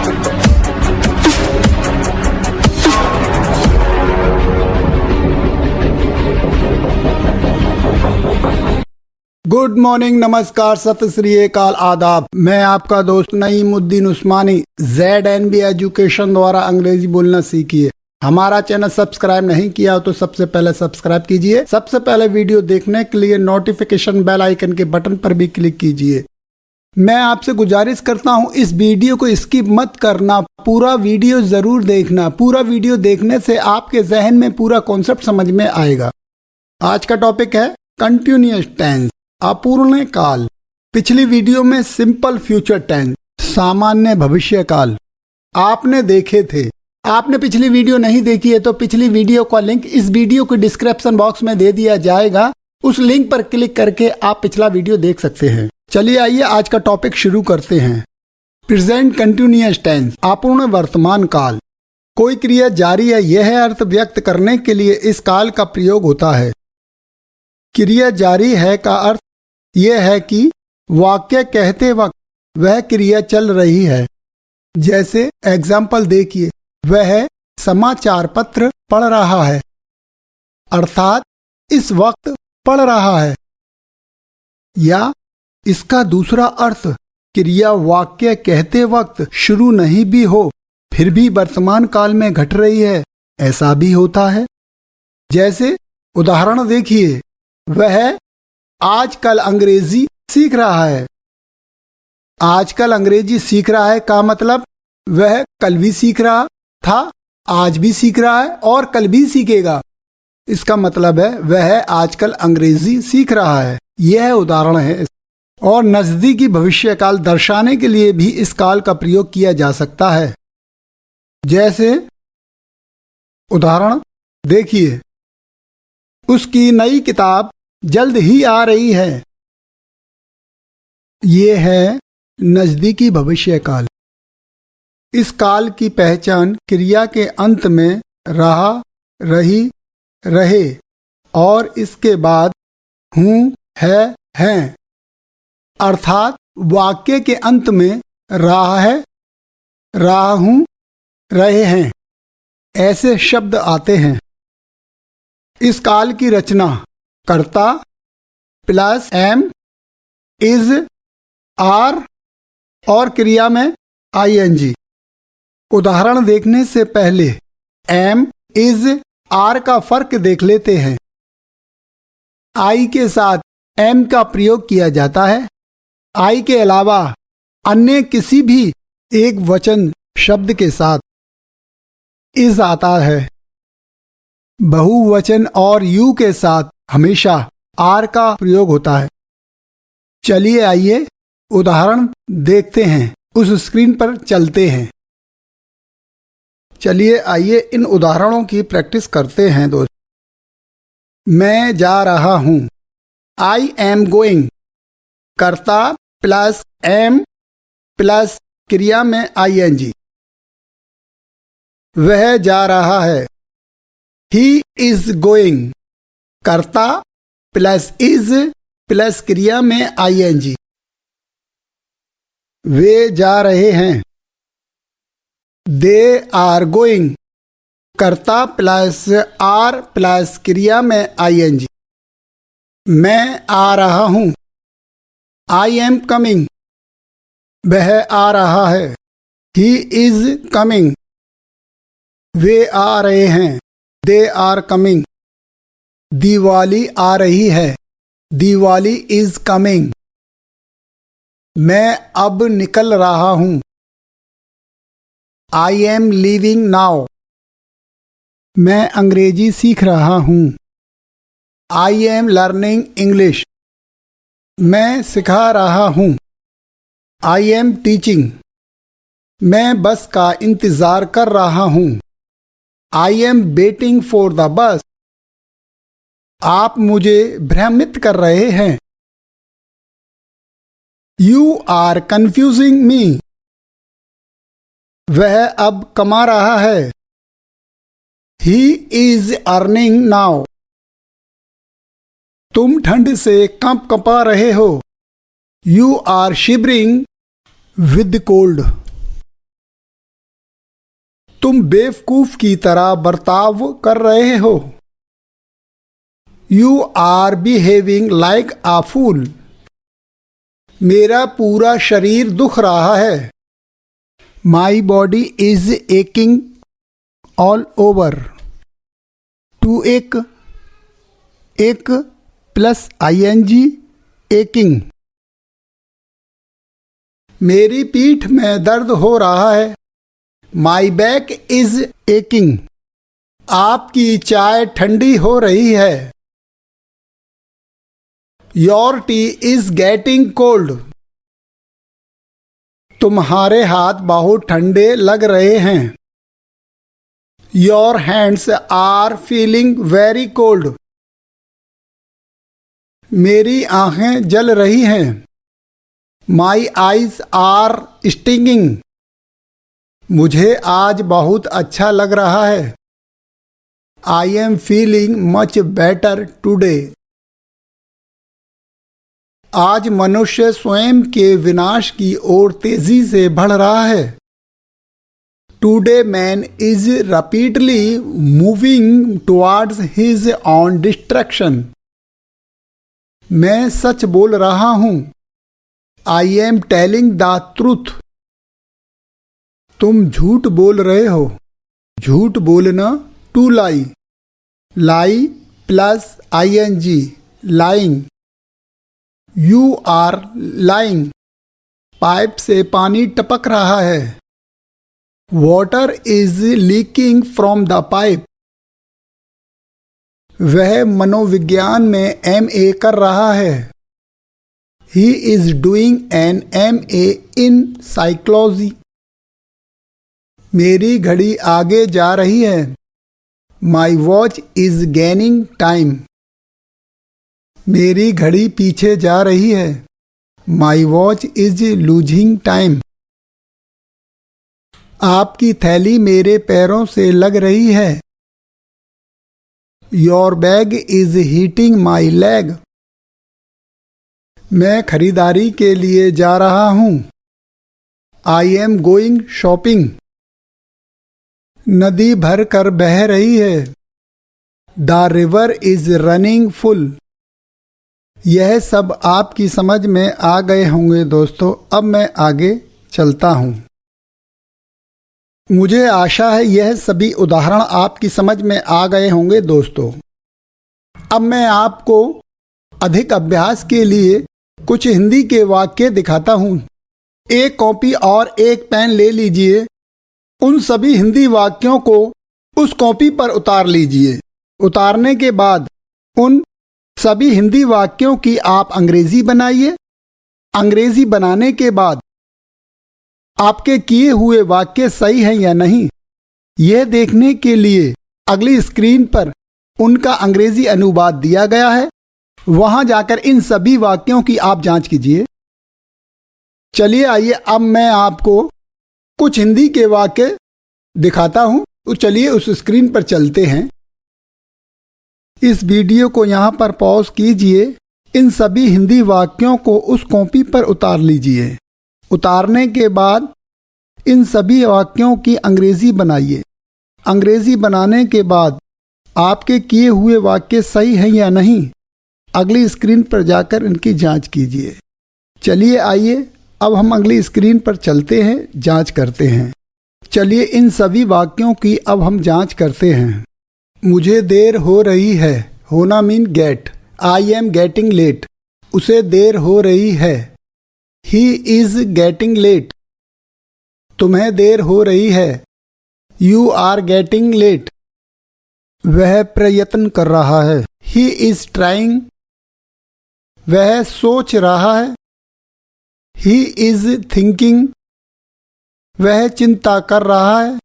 Good morning, नमस्कार, सत श्री अकाल, आदाब। मैं आपका दोस्त नईमुद्दीन उस्मानी। ZNB एजुकेशन द्वारा अंग्रेजी बोलना सीखिए। हमारा चैनल सब्सक्राइब नहीं किया हो तो सबसे पहले सब्सक्राइब कीजिए। सबसे पहले वीडियो देखने के लिए नोटिफिकेशन बेल आइकन के बटन पर भी क्लिक कीजिए। मैं आपसे गुजारिश करता हूं, इस वीडियो को स्किप मत करना, पूरा वीडियो जरूर देखना। पूरा वीडियो देखने से आपके जहन में पूरा कॉन्सेप्ट समझ में आएगा। आज का टॉपिक है कंटिन्यूअस टेंस, अपूर्ण काल। पिछली वीडियो में सिंपल फ्यूचर टेंस, सामान्य भविष्य काल आपने देखे थे। आपने पिछली वीडियो नहीं देखी है तो पिछली वीडियो का लिंक इस वीडियो के डिस्क्रिप्शन बॉक्स में दे दिया जाएगा। उस लिंक पर क्लिक करके आप पिछला वीडियो देख सकते हैं। चलिए आइए आज का टॉपिक शुरू करते हैं। प्रेजेंट कंटिन्यूअस टेंस, अपूर्ण वर्तमान काल। कोई क्रिया जारी है, यह अर्थ व्यक्त करने के लिए इस काल का प्रयोग होता है। क्रिया जारी है का अर्थ यह है कि वाक्य कहते वक्त वह क्रिया चल रही है। जैसे एग्जाम्पल देखिए, वह समाचार पत्र पढ़ रहा है, अर्थात इस वक्त पढ़ रहा है। या इसका दूसरा अर्थ, क्रिया वाक्य कहते वक्त शुरू नहीं भी हो फिर भी वर्तमान काल में घट रही है, ऐसा भी होता है। जैसे उदाहरण देखिए, वह आजकल अंग्रेजी सीख रहा है। आजकल अंग्रेजी सीख रहा है का मतलब वह कल भी सीख रहा था, आज भी सीख रहा है और कल भी सीखेगा। इसका मतलब है वह आजकल अंग्रेजी सीख रहा है। यह उदाहरण है। और नजदीकी भविष्य काल दर्शाने के लिए भी इस काल का प्रयोग किया जा सकता है। जैसे उदाहरण देखिए, उसकी नई किताब जल्द ही आ रही है। ये है नजदीकी भविष्य काल। इस काल की पहचान क्रिया के अंत में रहा, रही, रहे और इसके बाद हूं, है, हैं, अर्थात वाक्य के अंत में रहा है, रहा हूं, रहे हैं, ऐसे शब्द आते हैं। इस काल की रचना कर्ता प्लस एम, इज, आर और क्रिया में ING। उदाहरण देखने से पहले एम, इज, आर का फर्क देख लेते हैं। आई के साथ एम का प्रयोग किया जाता है। आई के अलावा अन्य किसी भी एक वचन शब्द के साथ इज आता है। बहुवचन और यू के साथ हमेशा आर का प्रयोग होता है। चलिए आइए उदाहरण देखते हैं। उस स्क्रीन पर चलते हैं। चलिए आइए इन उदाहरणों की प्रैक्टिस करते हैं दोस्त। मैं जा रहा हूं, आई एम गोइंग। कर्ता प्लस एम प्लस क्रिया में ING। वह जा रहा है, ही इज गोइंग। कर्ता प्लस इज प्लस क्रिया में ING। वे जा रहे हैं, दे आर गोइंग। कर्ता प्लस आर प्लस क्रिया में ING। मैं आ रहा हूं, आई एम कमिंग। वह आ रहा है, ही इज कमिंग। वे आ रहे हैं, दे आर कमिंग। दिवाली आ रही है, दिवाली इज कमिंग। मैं अब निकल रहा हूं, आई एम लीविंग नाउ। मैं अंग्रेजी सीख रहा हूं, आई एम लर्निंग इंग्लिश। मैं सिखा रहा हूं, आई एम टीचिंग। मैं बस का इंतजार कर रहा हूं, I am waiting for the bus. आप मुझे भ्रमित कर रहे हैं, यू आर कंफ्यूजिंग मी। वह अब कमा रहा है, ही इज अर्निंग नाउ। तुम ठंड से कंप कपा रहे हो, you are shivering with cold. तुम बेवकूफ की तरह बर्ताव कर रहे हो। You are behaving like a fool. मेरा पूरा शरीर दुख रहा है। My body is aching all over. To ache plus ING aching. मेरी पीठ में दर्द हो रहा है। My back is aching. आपकी चाय ठंडी हो रही है। Your tea is getting cold. तुम्हारे हाथ बहुत ठंडे लग रहे हैं। Your hands are feeling very cold. मेरी आंखें जल रही हैं। My eyes are stinging. मुझे आज बहुत अच्छा लग रहा है। I am feeling much better today. आज मनुष्य स्वयं के विनाश की ओर तेजी से बढ़ रहा है। Today man is rapidly moving towards his own destruction. मैं सच बोल रहा हूं। I am telling the truth. तुम झूठ बोल रहे हो। झूठ बोलना to lie. Lie plus ING lying. You are lying. Pipe से पानी टपक रहा है। Water is leaking from the pipe. वह मनोविज्ञान में MA कर रहा है। He is doing an MA in psychology. मेरी घड़ी आगे जा रही है। My watch is gaining time. मेरी घड़ी पीछे जा रही है। My watch is losing time. आपकी थैली मेरे पैरों से लग रही है। Your bag is hitting my leg. मैं खरीदारी के लिए जा रहा हूं। I am going shopping. नदी भर कर बह रही है। The river is running full. यह सब आपकी समझ में आ गए होंगे दोस्तों। अब मैं आगे चलता हूं। मुझे आशा है यह सभी उदाहरण आपकी समझ में आ गए होंगे दोस्तों। अब मैं आपको अधिक अभ्यास के लिए कुछ हिंदी के वाक्य दिखाता हूं। एक कॉपी और एक पेन ले लीजिए। उन सभी हिंदी वाक्यों को उस कॉपी पर उतार लीजिए। उतारने के बाद उन सभी हिंदी वाक्यों की आप अंग्रेजी बनाइए। अंग्रेजी बनाने के बाद आपके किए हुए वाक्य सही हैं या नहीं, यह देखने के लिए अगली स्क्रीन पर उनका अंग्रेजी अनुवाद दिया गया है। वहां जाकर इन सभी वाक्यों की आप जांच कीजिए। चलिए आइए अब मैं आपको कुछ हिंदी के वाक्य दिखाता हूं। तो चलिए उस स्क्रीन पर चलते हैं। इस वीडियो को यहां पर पॉज कीजिए। इन सभी हिंदी वाक्यों को उस कॉपी पर उतार लीजिए। उतारने के बाद इन सभी वाक्यों की अंग्रेजी बनाइए। अंग्रेजी बनाने के बाद आपके किए हुए वाक्य सही हैं या नहीं, अगली स्क्रीन पर जाकर इनकी जांच कीजिए। चलिए आइए अब हम अगली स्क्रीन पर चलते हैं, जांच करते हैं। चलिए इन सभी वाक्यों की अब हम जांच करते हैं। मुझे देर हो रही है। होना mean get. I am getting late. उसे देर हो रही है। He is getting late. तुम्हें देर हो रही है। You are getting late. वह प्रयत्न कर रहा है। He is trying. वह सोच रहा है। He is thinking. वह चिंता कर रहा है।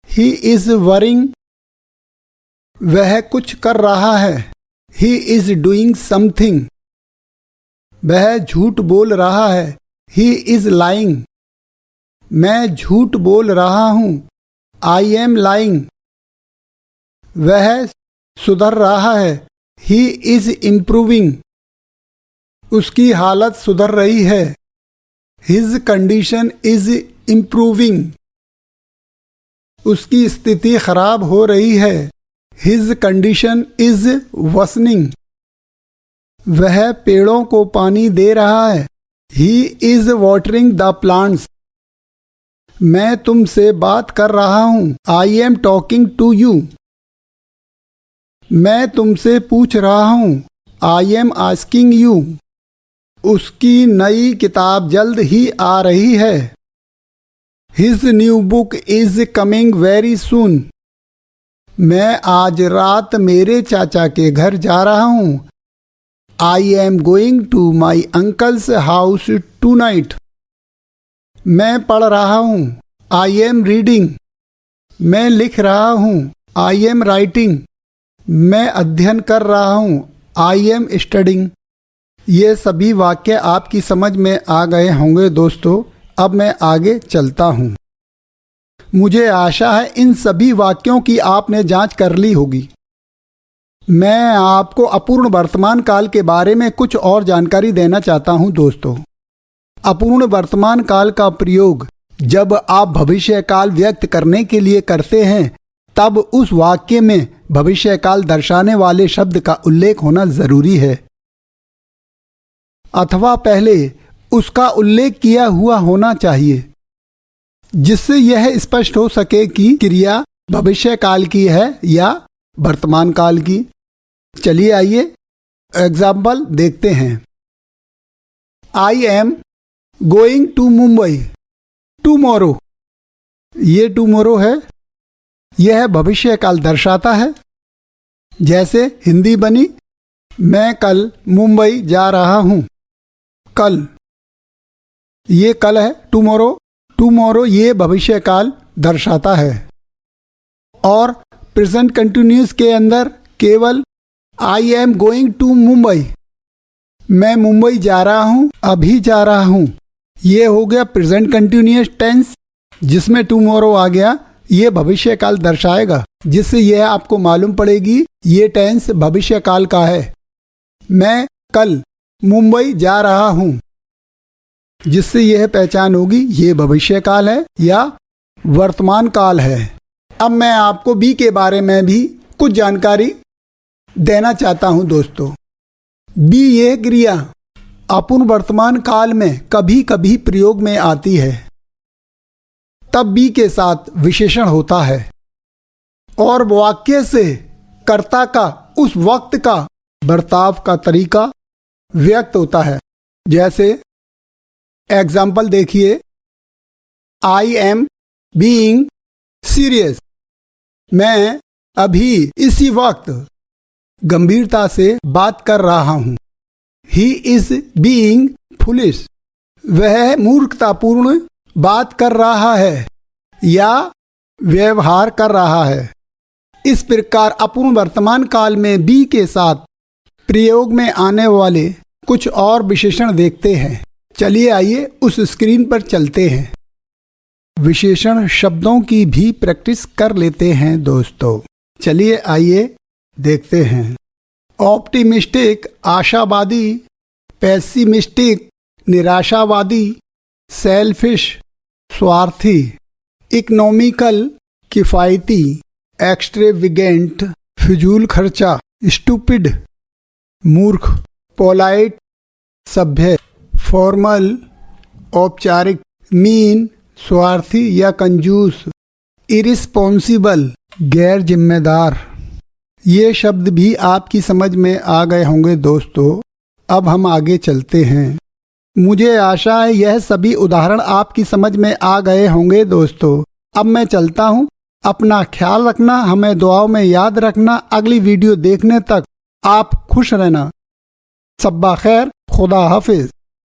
He is worrying. वह कुछ कर रहा है। He is doing something. वह झूठ बोल रहा है। He is lying. मैं झूठ बोल रहा हूं। I am lying. वह सुधर रहा है। He is improving. उसकी हालत सुधर रही है। His condition is improving. उसकी स्थिति खराब हो रही है। His condition is worsening. वह पेड़ों को पानी दे रहा है। He is watering the plants. मैं तुमसे बात कर रहा हूं। I am talking to you. मैं तुमसे पूछ रहा हूं। I am asking you. उसकी नई किताब जल्द ही आ रही है। His new book is coming very soon. मैं आज रात मेरे चाचा के घर जा रहा हूं। I am going to my uncle's house tonight. मैं पढ़ रहा हूं। I am reading. मैं लिख रहा हूं। I am writing. मैं अध्ययन कर रहा हूं। I am studying. ये सभी वाक्य आपकी समझ में आ गए होंगे दोस्तों। अब मैं आगे चलता हूं। मुझे आशा है इन सभी वाक्यों की आपने जांच कर ली होगी। मैं आपको अपूर्ण वर्तमान काल के बारे में कुछ और जानकारी देना चाहता हूं दोस्तों। अपूर्ण वर्तमान काल का प्रयोग जब आप भविष्य काल व्यक्त करने के लिए करते हैं तब उस वाक्य में भविष्य काल दर्शाने वाले शब्द का उल्लेख होना जरूरी है, अथवा पहले उसका उल्लेख किया हुआ होना चाहिए, जिससे यह स्पष्ट हो सके कि क्रिया भविष्य काल की है या वर्तमान काल की। चलिए आइए एग्जाम्पल देखते हैं। I am going to Mumbai tomorrow. ये टुमारो है, यह भविष्य काल दर्शाता है। जैसे हिंदी बनी, मैं कल मुंबई जा रहा हूं। कल, ये कल है टुमारो। टुमारो ये भविष्य काल दर्शाता है। और प्रेजेंट कंटिन्यूअस के अंदर केवल I am going to Mumbai, मैं मुंबई जा रहा हूं, अभी जा रहा हूं, ये हो गया प्रेजेंट कंटिन्यूअस टेंस, जिसमें टुमारो आ गया। ये भविष्य काल दर्शाएगा, जिससे यह आपको मालूम पड़ेगी ये टेंस भविष्य काल का है। मैं कल मुंबई जा रहा हूं, जिससे यह पहचान होगी ये भविष्य काल है या वर्तमान काल है। अब मैं आपको बी के बारे में भी कुछ जानकारी देना चाहता हूं दोस्तों। बी यह क्रिया अपूर्ण वर्तमान काल में कभी कभी प्रयोग में आती है, तब बी के साथ विशेषण होता है और वाक्य से कर्ता का उस वक्त का बर्ताव का तरीका व्यक्त होता है। जैसे एग्जाम्पल देखिए, आई एम बीइंग सीरियस। मैं अभी इसी वक्त गंभीरता से बात कर रहा हूं। He is being foolish. वह मूर्खतापूर्ण बात कर रहा है या व्यवहार कर रहा है। इस प्रकार अपूर्ण वर्तमान काल में बी के साथ प्रयोग में आने वाले कुछ और विशेषण देखते हैं। चलिए आइए उस स्क्रीन पर चलते हैं। विशेषण शब्दों की भी प्रैक्टिस कर लेते हैं दोस्तों। चलिए आइए देखते हैं। ऑप्टिमिस्टिक आशावादी, पेसिमिस्टिक निराशावादी, सेल्फिश स्वार्थी, इकोनॉमिकल किफायती, एक्सट्रेविगेंट फिजूल खर्चा, स्टूपिड मूर्ख, पोलाइट सभ्य, फॉर्मल औपचारिक, मीन स्वार्थी या कंजूस, इरिस्पॉन्सिबल गैर जिम्मेदार। ये शब्द भी आपकी समझ में आ गए होंगे दोस्तों। अब हम आगे चलते हैं। मुझे आशा है यह सभी उदाहरण आपकी समझ में आ गए होंगे दोस्तों। अब मैं चलता हूँ। अपना ख्याल रखना, हमें दुआओं में याद रखना। अगली वीडियो देखने तक आप खुश रहना। सब्बा खैर, खुदा हाफिज।